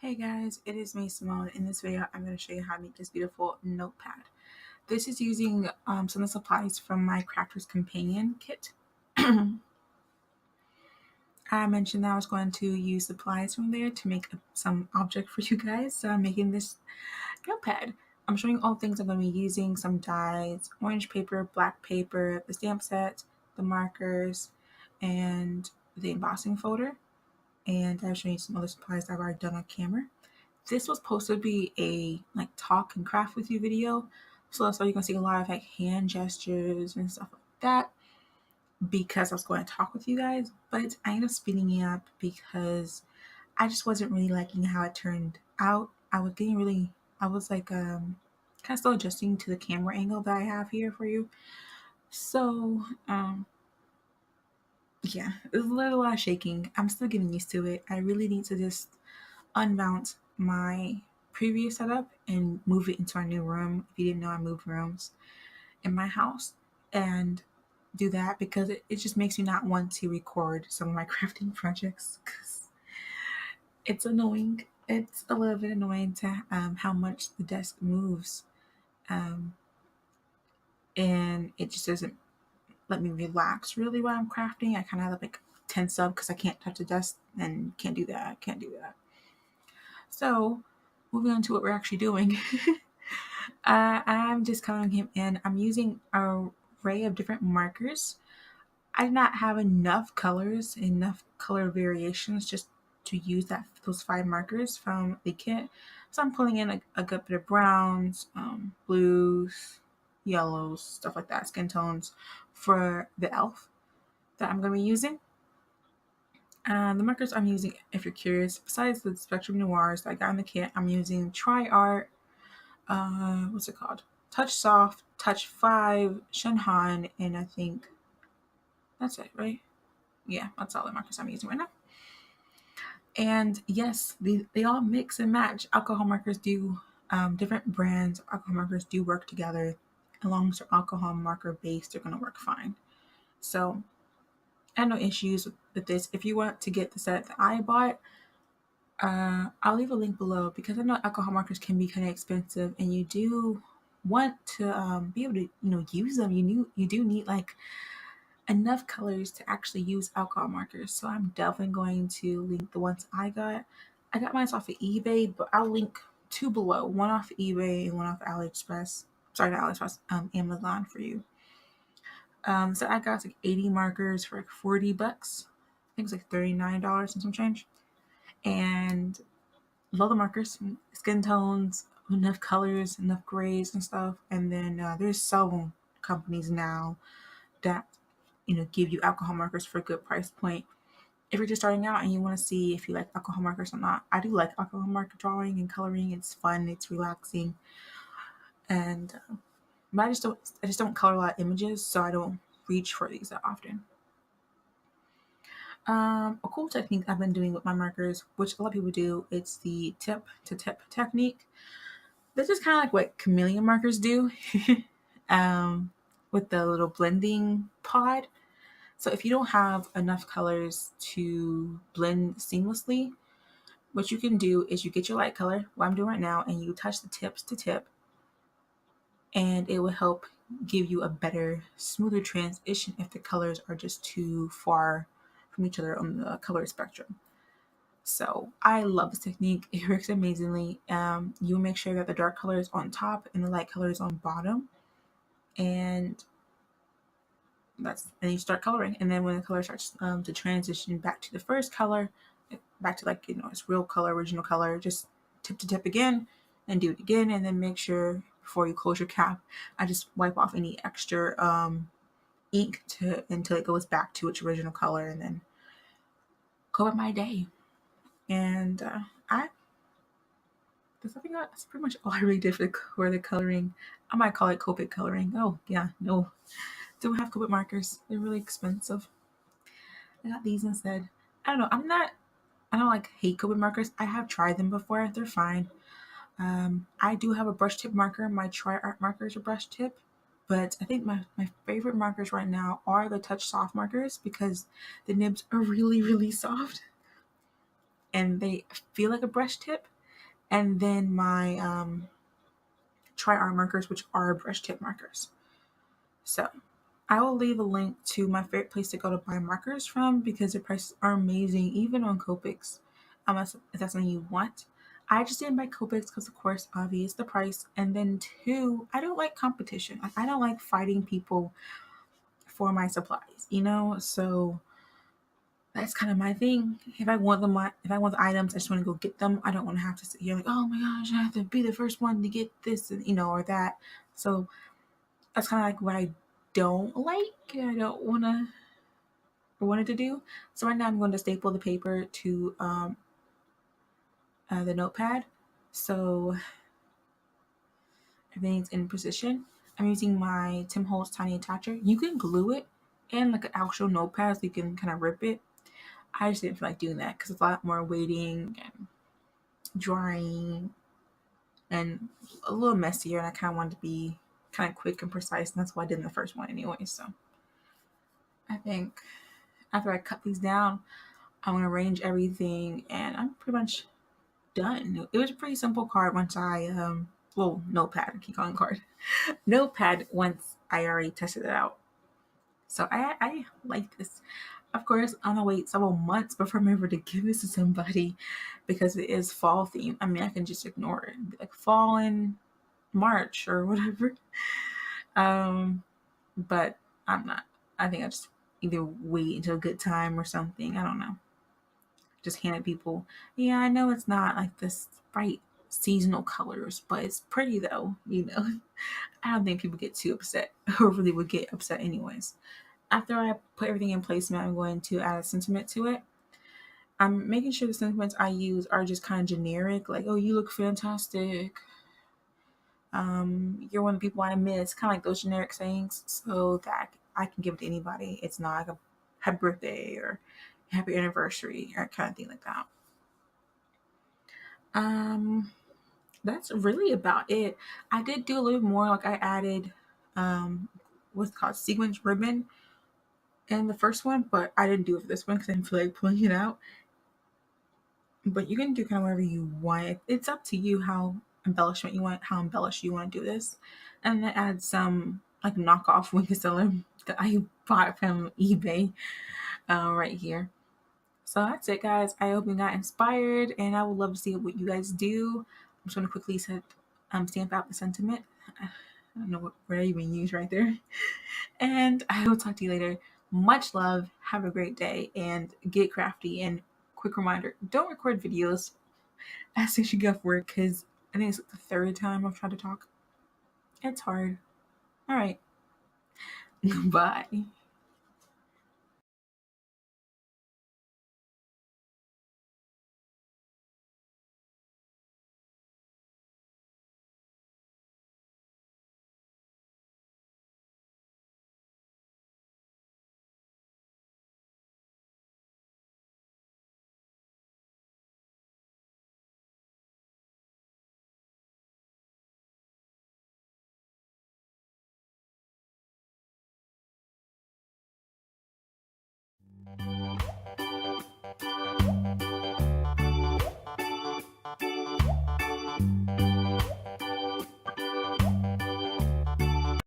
Hey guys, it is me Simone. In this video, I'm going to show you how to make this beautiful notepad. This is using some of the supplies from my Crafter's Companion kit. I mentioned that I was going to use supplies from there to make some object for you guys, so I'm making this notepad. I'm showing all things I'm going to be using: some dyes, orange paper, black paper, the stamp set, the markers, and the embossing folder. And I'll show you some other supplies that I've already done on camera. This was supposed to be a talk and craft with you video, so that's why you're gonna see a lot of hand gestures and stuff like that, because I was going to talk with you guys. But I ended up speeding it up because I just wasn't really liking how it turned out. I was kind of still adjusting to the camera angle that I have here for you. So yeah, there's a lot of shaking. I'm still getting used to it. I really need to just unmount my previous setup and move it into our new room. If you didn't know, I moved rooms in my house, and do that because it just makes me not want to record some of my crafting projects because it's annoying. It's a little bit annoying to how much the desk moves, um, and it just doesn't let me relax really while I'm crafting. I kind of have tense up because I can't touch the desk and can't do that. Can't do that. So, moving on to what we're actually doing. I'm just coloring him in. I'm using an array of different markers. I did not have enough color variations just to use those 5 markers from the kit. So I'm pulling in a good bit of browns, blues, yellows, stuff like that, skin tones for the elf that I'm going to be using. The markers I'm using, if you're curious, besides the Spectrum Noirs that I got in the kit, I'm using Tri Art, what's it called? Touch Soft, Touch 5, Shenhan, and I think that's it, right? Yeah, that's all the markers I'm using right now. And yes, they all mix and match. Alcohol markers do, different brands of alcohol markers do work together. As long as they're alcohol marker based, they're going to work fine. So I have no issues with this. If you want to get the set that I bought, I'll leave a link below because I know alcohol markers can be kind of expensive, and you do want to be able to use them. You do need enough colors to actually use alcohol markers. So I'm definitely going to link the ones I got. I got mine off of eBay, but I'll link 2 below, one off eBay and one off AliExpress. Sorry, not AliExpress, Amazon for you. So I got 80 markers for $40. I think it's $39 and some change. And love the markers, skin tones, enough colors, enough grays and stuff. And then there's several companies now that give you alcohol markers for a good price point. If you're just starting out and you want to see if you like alcohol markers or not, I do like alcohol marker drawing and coloring. It's fun, it's relaxing, and but I just don't color a lot of images, so I don't reach for these that often. A cool technique I've been doing with my markers, which a lot of people do, it's the tip to tip technique. This is kind of like what chameleon markers do, with the little blending pod. So if you don't have enough colors to blend seamlessly, what you can do is you get your light color, what I'm doing right now, and you touch the tips to tip, and it will help give you a better, smoother transition if the colors are just too far from each other on the color spectrum. So I love this technique. It works amazingly. You make sure that the dark color is on top and the light color is on bottom, and and you start coloring. And then when the color starts to transition back to the first color, back to its real color, original color, just tip to tip again and do it again. And then make sure before you close your cap, I just wipe off any extra ink until it goes back to its original color, and then go about my day. And I think that's pretty much all I really did for the coloring. I might call it Copic coloring. Oh yeah, no, don't have Copic markers. They're really expensive. I got these instead. I don't know. I don't hate Copic markers. I have tried them before. They're fine. I do have a brush tip marker. My Tri Art markers are brush tip. But I think my favorite markers right now are the Touch Soft markers because the nibs are really, really soft. And they feel like a brush tip. and then my tri art markers, which are brush tip markers. So I will leave a link to my favorite place to go to buy markers from because the prices are amazing, even on Copics. Unless if that's something you want. I just didn't buy Copics because, of course, obvious the price, and then two, I don't like competition. Like I don't like fighting people for my supplies, you know. So that's kind of my thing. If I want them, if I want the items, I just want to go get them. I don't want to have to sit here like, oh my gosh, I have to be the first one to get this, and or that. So that's kind of like what I don't like. I don't wanted to do. So right now I'm going to staple the paper to the notepad, so everything's in position. I'm using my Tim Holtz tiny attacher. You can glue it and like an actual notepad, so you can kind of rip it. I just didn't feel like doing that because it's a lot more waiting and drying and a little messier, and I kind of wanted to be kind of quick and precise, and that's what I did in the first one anyway. So I think after I cut these down, I'm gonna arrange everything, and I'm pretty much done. It was a pretty simple card once I notepad. I keep calling card notepad once I already tested it out. So I like this. Of course, I'm gonna wait several months before I'm able to give this to somebody because it is fall theme. I mean, I can just ignore it, be like fall in March or whatever. But I'm not. I think I just either wait until a good time or something. I don't know. Just hand it people. Yeah, I know it's not like this bright seasonal colors, but it's pretty though. I don't think people get too upset or really would get upset anyways. After I put everything in placement, I'm going to add a sentiment to it. I'm making sure the sentiments I use are just kind of generic, like, oh, you look fantastic. You're one of the people I miss, kind of like those generic sayings, so that I can give it to anybody. It's not like a happy birthday or happy anniversary or kind of thing like that. Um, that's really about it. I did do a little more, like I added what's called sequence ribbon in the first one, but I didn't do it for this one because I didn't feel like pulling it out. But you can do kind of whatever you want. It's up to you how embellished you want to do this. And then add some like knockoff Winkleseller that I bought from eBay right here. So that's it, guys. I hope you got inspired, and I would love to see what you guys do. I'm just going to quickly stamp out the sentiment. I don't know what word I even use right there. And I will talk to you later. Much love. Have a great day, and get crafty. And quick reminder, don't record videos as soon as you get off work, because I think it's like the third time I've tried to talk. It's hard. All right. Bye.